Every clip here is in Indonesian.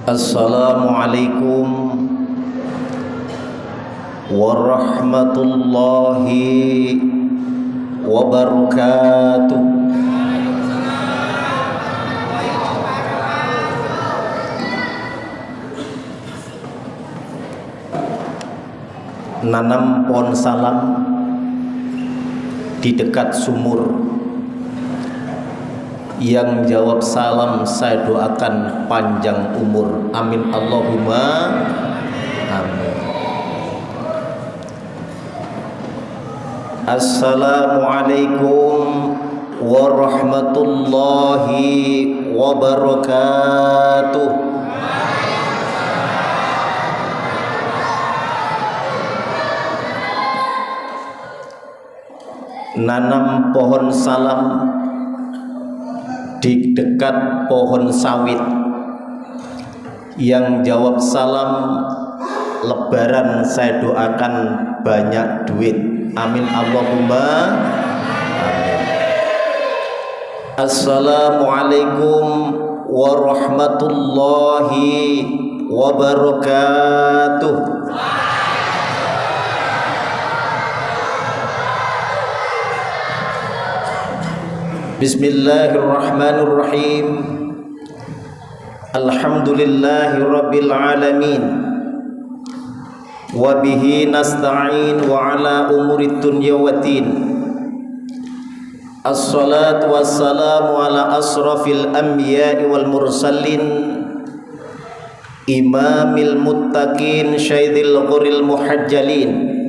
Assalamualaikum warahmatullahi wabarakatuh. Nanam pohon salam di dekat sumur. Yang jawab salam saya doakan panjang umur. Amin Allahumma amin. Assalamualaikum warahmatullahi wabarakatuh. Nanam pohon salam di dekat pohon sawit. Yang jawab salam lebaran saya doakan banyak duit. Amin Allahumma amin. Assalamualaikum warahmatullahi wabarakatuh. Bismillahirrahmanirrahim. Alhamdulillahi rabbil alamin. Wa bihi nasta'in wa ala umuri dunya waddin. Assalatu wassalamu ala asrafil anbiya'i wal mursalin, imamil muttaqin, syaidil ghuril muhajjalin,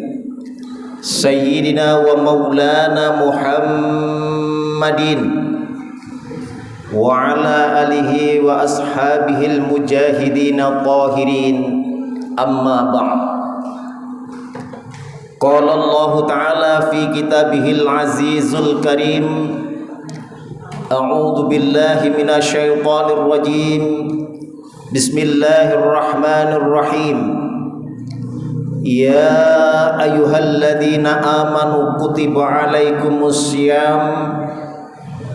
sayyidina wa maulana Muhammadin wa ala alihi wa ashabihil mujahidin tahirin. Amma ba'd. Qala Allah Ta'ala fi kitabihil azizul karim. A'udzu billahi minasy syaithanir rajim. Bismillahirrahmanirrahim. Ya ayyuhalladzina amanu kutiba alaikumus syiyam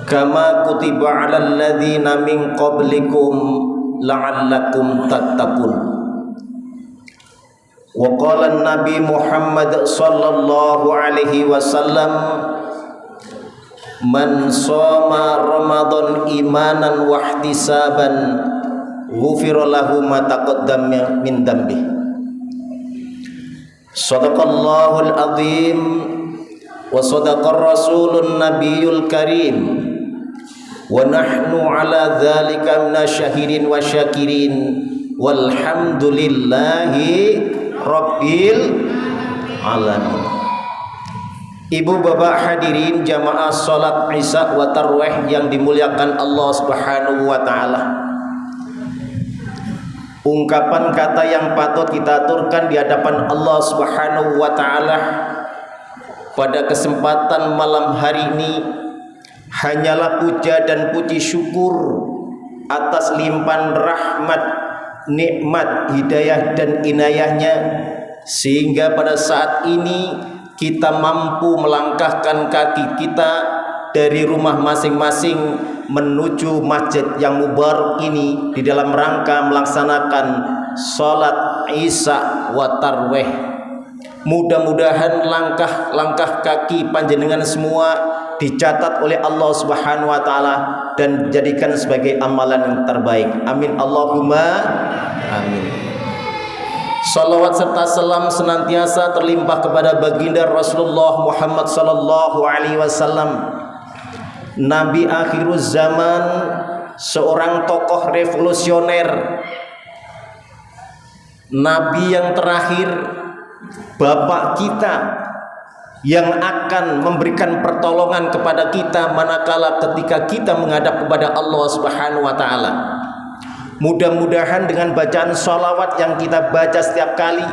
kama kutiba alal ladzina min qablikum la'allakum tattaqun. Wa qala an-nabi Muhammad sallallahu alaihi wasallam, man shoma ramadan imanan wa ihtisaban ghufira lahu ma taqaddama min dhanbi. Shadaqallahul azim wa sadaqar rasulun nabiyul karim wa nahnu ala dzalika minasyahidin wa syakirin walhamdulillahi rabbil alamin. Ibu bapak hadirin jamaah salat Isya wa Tarawih yang dimuliakan Allah Subhanahu wa taala. Ungkapan kata yang patut kita aturkan di hadapan Allah Subhanahu wa taala pada kesempatan malam hari ini hanyalah puja dan puji syukur atas limpahan rahmat, nikmat, hidayah dan inayahnya, sehingga pada saat ini kita mampu melangkahkan kaki kita dari rumah masing-masing menuju masjid yang mubarak ini di dalam rangka melaksanakan salat Isya wa Tarawih. Mudah-mudahan langkah-langkah kaki panjenengan semua dicatat oleh Allah Subhanahu wa taala dan dijadikan sebagai amalan yang terbaik. Amin Allahumma amin. Salawat serta salam senantiasa terlimpah kepada baginda Rasulullah Muhammad sallallahu alaihi wasallam, Nabi akhirul zaman, seorang tokoh revolusioner, Nabi yang terakhir, bapak kita yang akan memberikan pertolongan kepada kita manakala ketika kita menghadap kepada Allah Subhanahu wa taala. Mudah-mudahan dengan bacaan sholawat yang kita baca setiap kali,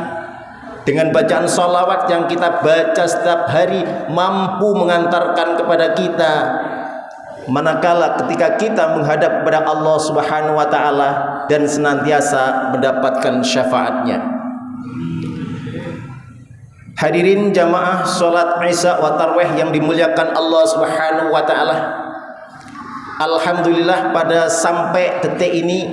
dengan bacaan sholawat yang kita baca setiap hari, mampu mengantarkan kepada kita manakala ketika kita menghadap kepada Allah Subhanahu wa taala dan senantiasa mendapatkan syafaatnya. Hadirin jamaah salat Isya wa Tarawih yang dimuliakan Allah Subhanahu wa taala. Alhamdulillah pada sampai detik ini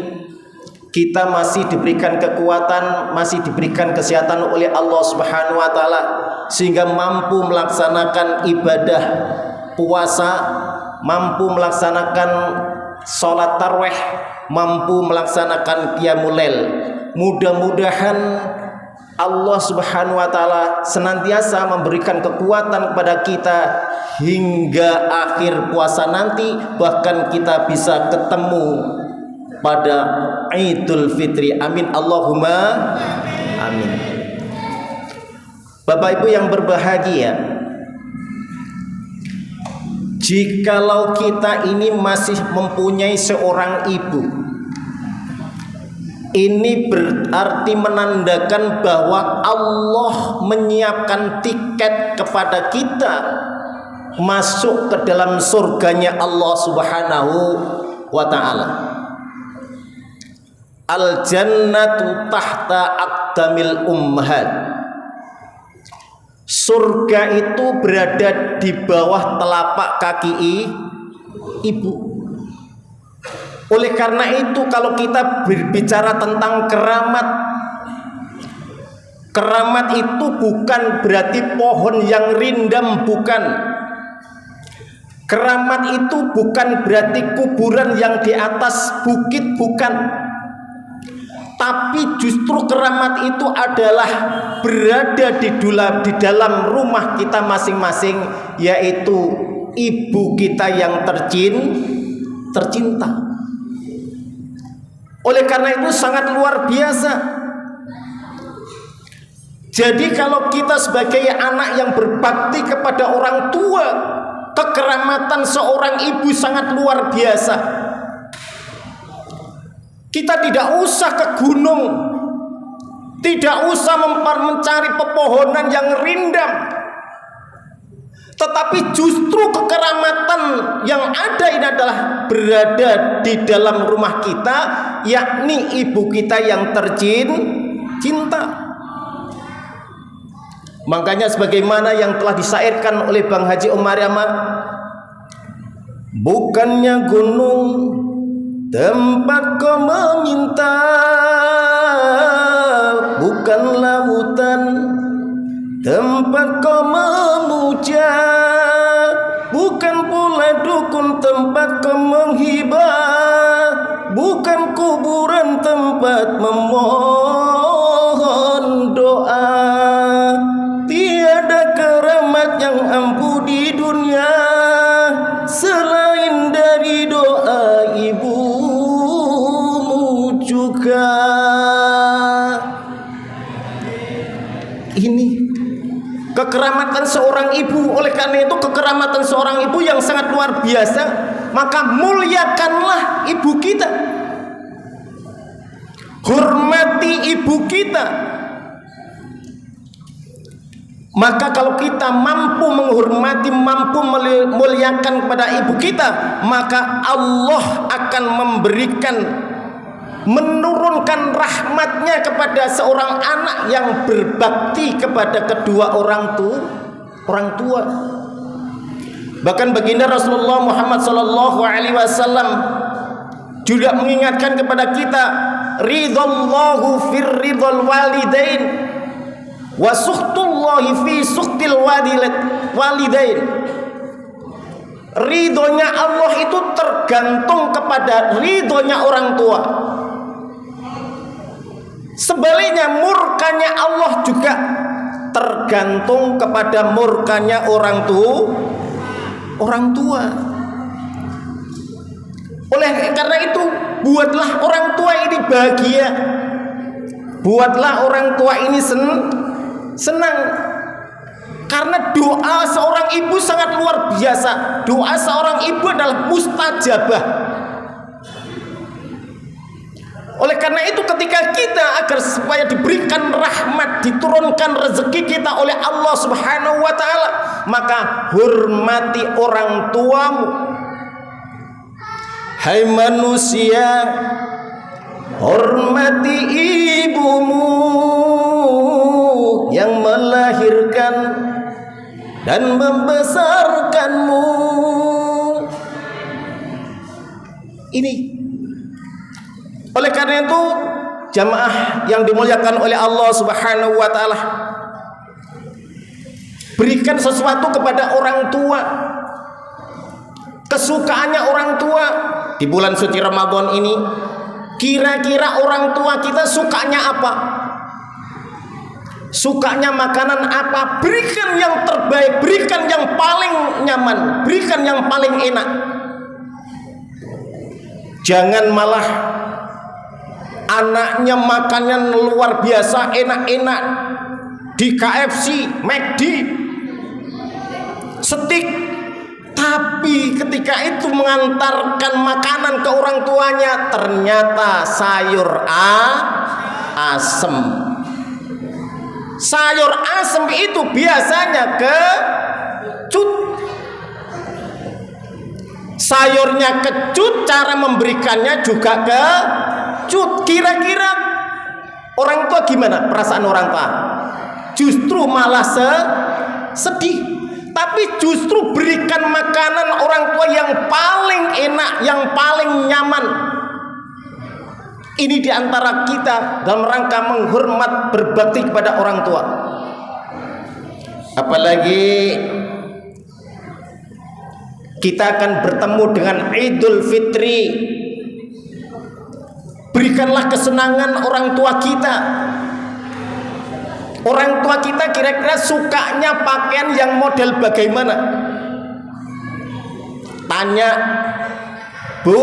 kita masih diberikan kekuatan, masih diberikan kesehatan oleh Allah Subhanahu wa taala sehingga mampu melaksanakan ibadah puasa, mampu melaksanakan salat tarawih, mampu melaksanakan qiyamul lail. Mudah-mudahan Allah Subhanahu wa taala senantiasa memberikan kekuatan kepada kita hingga akhir puasa nanti, bahkan kita bisa ketemu pada Idul Fitri. Amin Allahumma amin. Bapak Ibu yang berbahagia, jikalau kita ini masih mempunyai seorang ibu, ini berarti menandakan bahwa Allah menyiapkan tiket kepada kita masuk ke dalam surganya Allah Subhanahu wa ta'ala. Al-jannatu tahta aqdamil ummahat. Surga itu berada di bawah telapak kaki ibu. Oleh karena itu kalau kita berbicara tentang keramat, keramat itu bukan berarti pohon yang rindam, bukan. Keramat itu bukan berarti kuburan yang di atas bukit, bukan. Tapi justru keramat itu adalah berada di dalam rumah kita masing-masing, yaitu ibu kita yang tercinta. Oleh karena itu sangat luar biasa. Jadi kalau kita sebagai anak yang berbakti kepada orang tua, kekeramatan seorang ibu sangat luar biasa. Kita tidak usah ke gunung, tidak usah mencari pepohonan yang rindam, tetapi justru kekeramatan yang ada ini adalah berada di dalam rumah kita, yakni ibu kita yang tercinta. Makanya sebagaimana yang telah disairkan oleh Bang Haji Omar Yama, bukannya gunung tempat kau meminta, bukan lautan tempat kau memuja, bukan pula dukun tempat kau menghibah, bukan kuburan tempat memohon doa. Tiada keramat yang ampuh di dunia selain dari doa ibumu juga. Ini kekeramatan seorang ibu. Oleh karena itu kekeramatan seorang ibu yang sangat luar biasa, maka muliakanlah ibu kita, hormati ibu kita. Maka kalau kita mampu menghormati, mampu memuliakan kepada ibu kita, maka Allah akan menurunkan rahmatnya kepada seorang anak yang berbakti kepada kedua orang tua. Bahkan baginda Rasulullah Muhammad SAW juga mengingatkan kepada kita, ridallahu fir ridal walidain wa sukhtullahi fi sukhtil walidain. Ridhonya Allah itu tergantung kepada ridhonya orang tua. Sebaliknya murkanya Allah juga tergantung kepada murkanya orang tua. Oleh karena itu buatlah orang tua ini bahagia, buatlah orang tua ini senang, karena doa seorang ibu sangat luar biasa. Doa seorang ibu adalah mustajabah. Oleh karena itu ketika kita agar supaya diberikan rahmat, diturunkan rezeki kita oleh Allah Subhanahu wa ta'ala, maka hormati orang tuamu. Hai manusia, hormati ibumu yang melahirkan dan membesarkanmu. Ini oleh karena itu jamaah yang dimuliakan oleh Allah Subhanahu wa taala, berikan sesuatu kepada orang tua, kesukaannya orang tua. Di bulan suci Ramadan ini, kira-kira orang tua kita sukanya apa? Sukanya makanan apa? Berikan yang terbaik, berikan yang paling nyaman, berikan yang paling enak. Jangan malah anaknya makannya luar biasa enak-enak di KFC, McD, steak, tapi ketika itu mengantarkan makanan ke orang tuanya ternyata sayur asem. Sayur asem itu biasanya kecut. Sayurnya kecut, cara memberikannya juga kecut. Kira-kira orang tua gimana perasaan orang tua? Justru malah sedih. Tapi justru berikan makanan orang tua yang paling enak, yang paling nyaman. Ini diantara kita dalam rangka menghormat, berbakti kepada orang tua. Apalagi kita akan bertemu dengan Idul Fitri. Berikanlah kesenangan orang tua kita. Orang tua kita kira-kira sukanya pakaian yang model bagaimana? Tanya, Bu,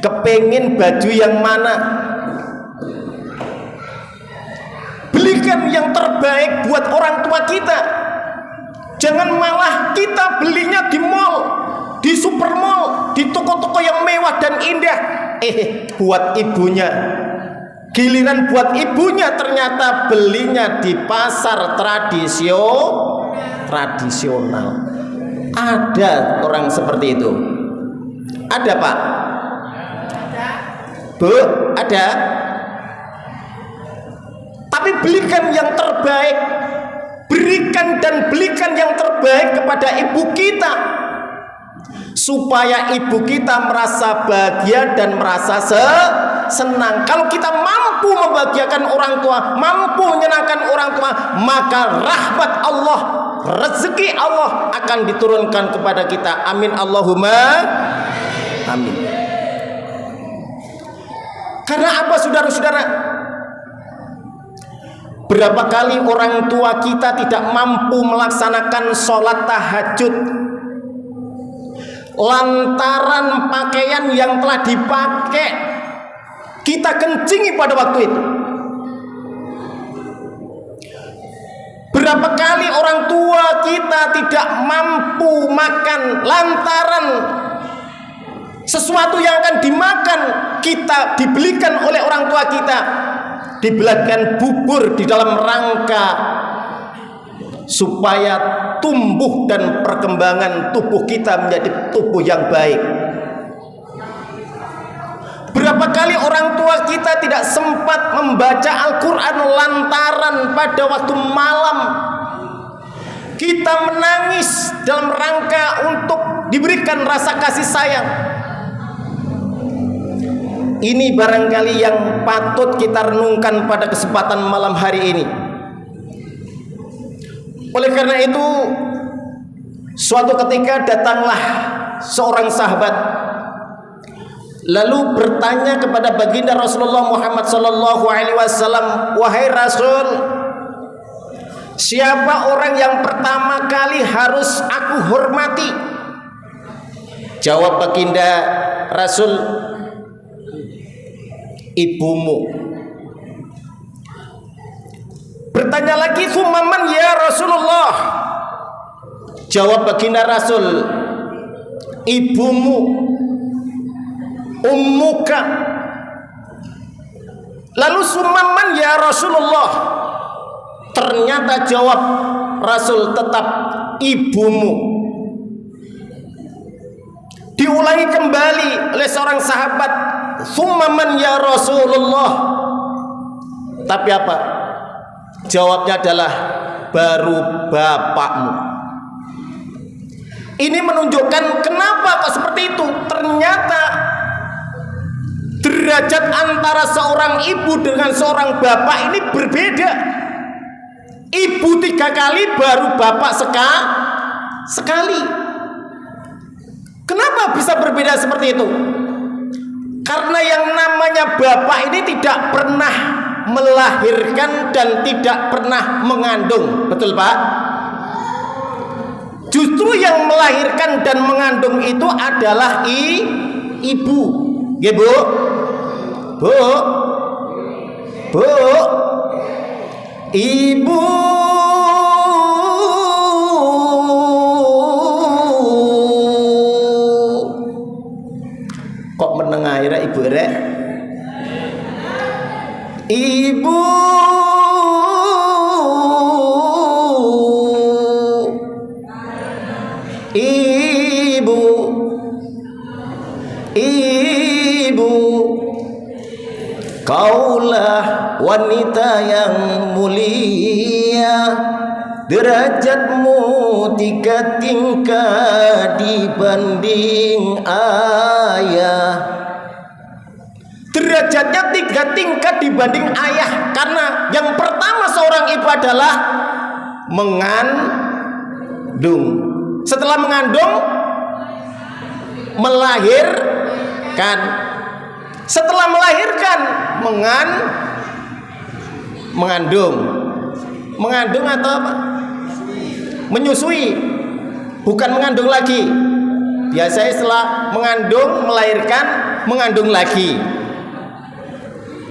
kepengin baju yang mana? Belikan yang terbaik buat orang tua kita. Jangan malah kita belinya di mall, di supermall, di toko-toko yang mewah dan indah. Buat ibunya, giliran buat ibunya ternyata belinya di pasar tradisional. Ada orang seperti itu? Ada, Pak? Bu, ada? Tapi belikan yang terbaik. Berikan dan belikan yang terbaik kepada ibu kita, supaya ibu kita merasa bahagia dan merasa senang. Kalau kita mampu membahagiakan orang tua, mampu menyenangkan orang tua, maka rahmat Allah, rezeki Allah akan diturunkan kepada kita. Amin Allahumma amin. Karena apa, saudara-saudara? Berapa kali orang tua kita tidak mampu melaksanakan sholat tahajud lantaran pakaian yang telah dipakai kita kencingi pada waktu itu. Berapa kali orang tua kita tidak mampu makan lantaran sesuatu yang akan dimakan kita dibelikan oleh orang tua kita, dibelikan bubur di dalam rangka supaya tumbuh dan perkembangan tubuh kita menjadi tubuh yang baik. Berapa kali orang tua kita tidak sempat membaca Al-Quran lantaran pada waktu malam kita menangis dalam rangka untuk diberikan rasa kasih sayang. Ini barangkali yang patut kita renungkan pada kesempatan malam hari ini. Oleh karena itu, suatu ketika datanglah seorang sahabat lalu bertanya kepada baginda Rasulullah Muhammad sallallahu alaihi wasallam, "Wahai Rasul, siapa orang yang pertama kali harus aku hormati?" Jawab baginda Rasul, "Ibumu." Bertanya lagi, "Tsumman ya Rasulullah?" Jawab baginda Rasul, "Ibumu, ummuka." Lalu "Tsumman ya Rasulullah?" Ternyata jawab Rasul tetap ibumu. Diulangi kembali oleh seorang sahabat, "Tsumman ya Rasulullah?" Tapi apa? Jawabnya adalah baru bapakmu. Ini menunjukkan kenapa kok seperti itu. Ternyata Derajat antara seorang ibu dengan seorang bapak ini berbeda. Ibu 3 kali baru bapak sekali. Kenapa bisa berbeda seperti itu? Karena yang namanya bapak ini tidak pernah melahirkan dan tidak pernah mengandung. Betul Pak? Justru yang melahirkan dan mengandung itu adalah ibu. Nggih, Bu? Bu. Ibu. Kok menengah ya Ibu rek? Ibu. Kaulah wanita yang mulia, derajatmu 3 tingkat dibanding ayah. Derajatnya 3 tingkat dibanding ayah. Karena yang pertama seorang ibu adalah mengandung. Setelah mengandung, melahirkan. Setelah melahirkan, mengandung. Mengandung atau apa? Menyusui. Bukan mengandung lagi. Biasanya setelah mengandung, melahirkan, mengandung lagi.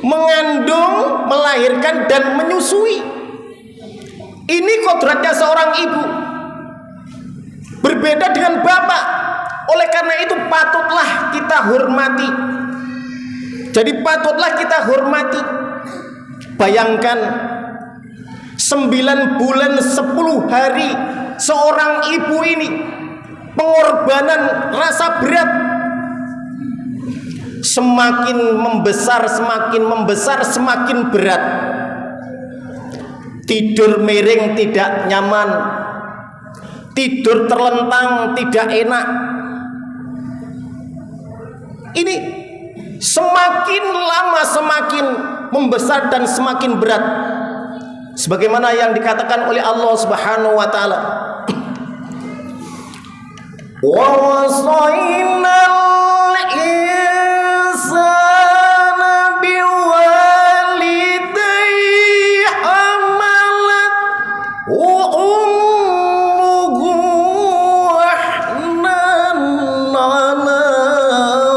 Mengandung, melahirkan, dan menyusui. Ini kodratnya seorang ibu. Berbeda dengan bapak. Oleh karena itu patutlah kita hormati. Jadi patutlah kita hormati. Bayangkan 9 bulan 10 hari seorang ibu ini, pengorbanan rasa berat. Semakin membesar, semakin berat. Tidur miring tidak nyaman, tidur terlentang tidak enak. Ini semakin lama semakin membesar dan semakin berat. Sebagaimana yang dikatakan oleh Allah Subhanahu wa taala. Wa wasainal insana biwalidayhi hamalat wa ummuhu wahnan ala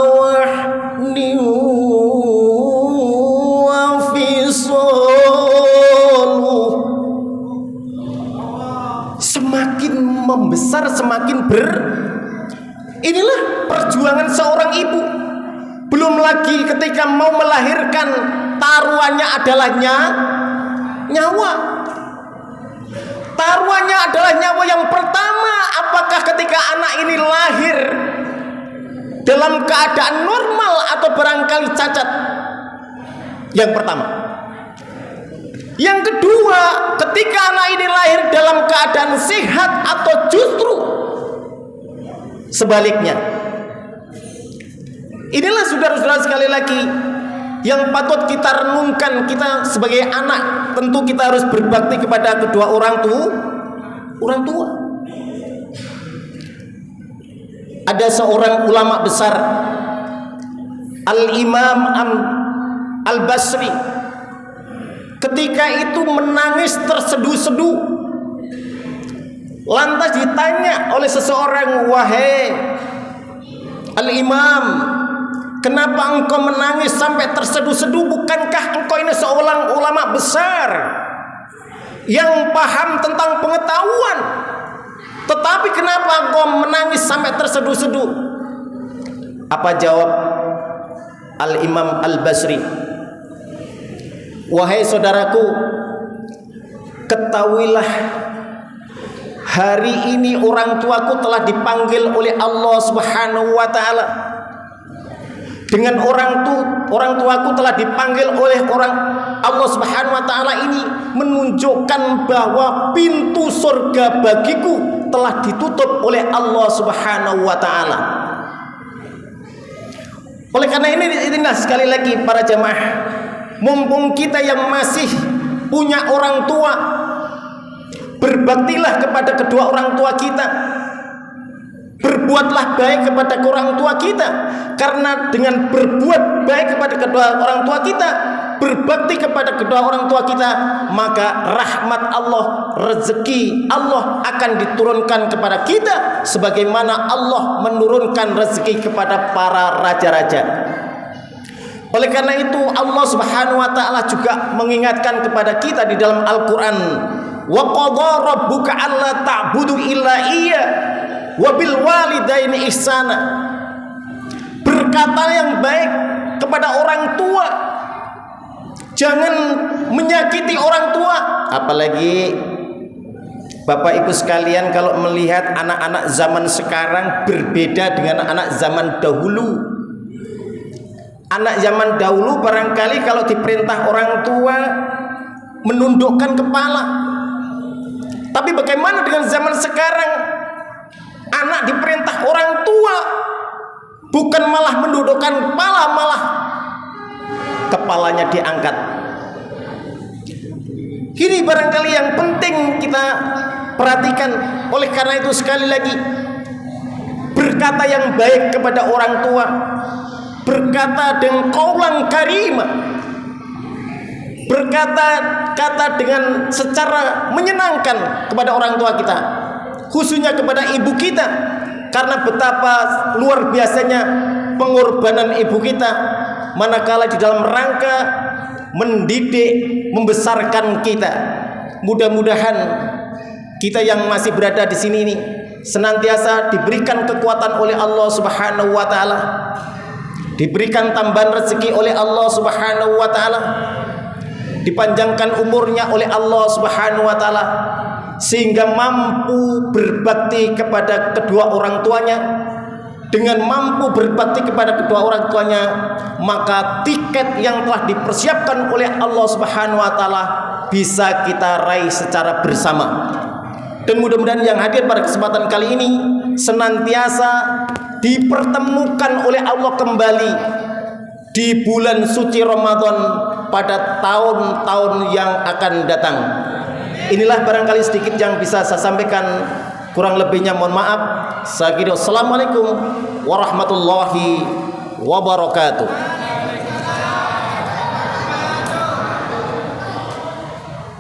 wahnin wa fisaluh. Semakin membesar semakin Inilah perjuangan seorang ibu. Belum lagi ketika mau melahirkan, taruhannya adalah nyawa. Taruhannya adalah nyawa. Yang pertama, apakah ketika anak ini lahir dalam keadaan normal atau barangkali cacat? Yang pertama. Yang kedua, ketika anak ini lahir dalam keadaan sehat atau justru sebaliknya. Inilah saudara-saudara sekali lagi yang patut kita renungkan. Kita sebagai anak tentu kita harus berbakti kepada kedua orang tua. Ada seorang ulama besar, Al-Imam Al-Basri, ketika itu menangis terseduh-seduh. Lantas ditanya oleh seseorang, "Wahai Al-Imam, kenapa engkau menangis sampai terseduh-seduh? Bukankah engkau ini seorang ulama besar yang paham tentang pengetahuan? Tetapi kenapa engkau menangis sampai terseduh-seduh?" Apa jawab Al-Imam Al-Basri? "Wahai saudaraku, ketahuilah, hari ini orang tuaku telah dipanggil oleh Allah Subhanahu wa taala. Dengan orang tuaku telah dipanggil oleh Allah Subhanahu wa taala ini menunjukkan bahwa pintu surga bagiku telah ditutup oleh Allah Subhanahu wa taala. Oleh karena inilah sekali lagi para jamaah, mumpung kita yang masih punya orang tua, berbaktilah kepada kedua orang tua kita, berbuatlah baik kepada orang tua kita, karena dengan berbuat baik kepada kedua orang tua kita, berbakti kepada kedua orang tua kita, maka rahmat Allah, rezeki Allah akan diturunkan kepada kita sebagaimana Allah menurunkan rezeki kepada para raja-raja. Oleh karena itu Allah Subhanahu wa taala juga mengingatkan kepada kita di dalam Al-Qur'an, wa qadha rabbuka alla ta'budu illa iya wa bil walidaini ihsana. Berkata yang baik kepada orang tua, jangan menyakiti orang tua. Apalagi Bapak Ibu sekalian, kalau melihat anak-anak zaman sekarang berbeda dengan anak zaman dahulu. Anak zaman dahulu barangkali kalau diperintah orang tua menundukkan kepala. Tapi bagaimana dengan zaman sekarang? Anak diperintah orang tua bukan malah menundukkan kepala, malah kepalanya diangkat. Ini barangkali yang penting kita perhatikan. Oleh karena itu sekali lagi, berkata yang baik kepada orang tua, berkata dengan qaulan karimah, berkata dengan secara menyenangkan kepada orang tua kita, khususnya kepada ibu kita, karena betapa luar biasanya pengorbanan ibu kita manakala di dalam rangka mendidik, membesarkan kita. Mudah-mudahan kita yang masih berada di sini ini senantiasa diberikan kekuatan oleh Allah Subhanahu wa taala, diberikan tambahan rezeki oleh Allah Subhanahu wa taala, dipanjangkan umurnya oleh Allah Subhanahu wa taala, sehingga mampu berbakti kepada kedua orang tuanya. Dengan mampu berbakti kepada kedua orang tuanya, maka tiket yang telah dipersiapkan oleh Allah Subhanahu wa taala bisa kita raih secara bersama. Dan mudah-mudahan yang hadir pada kesempatan kali ini senantiasa dipertemukan oleh Allah kembali di bulan suci Ramadan pada tahun-tahun yang akan datang. Inilah barangkali sedikit yang bisa saya sampaikan, kurang lebihnya mohon maaf. Assalamualaikum warahmatullahi wabarakatuh.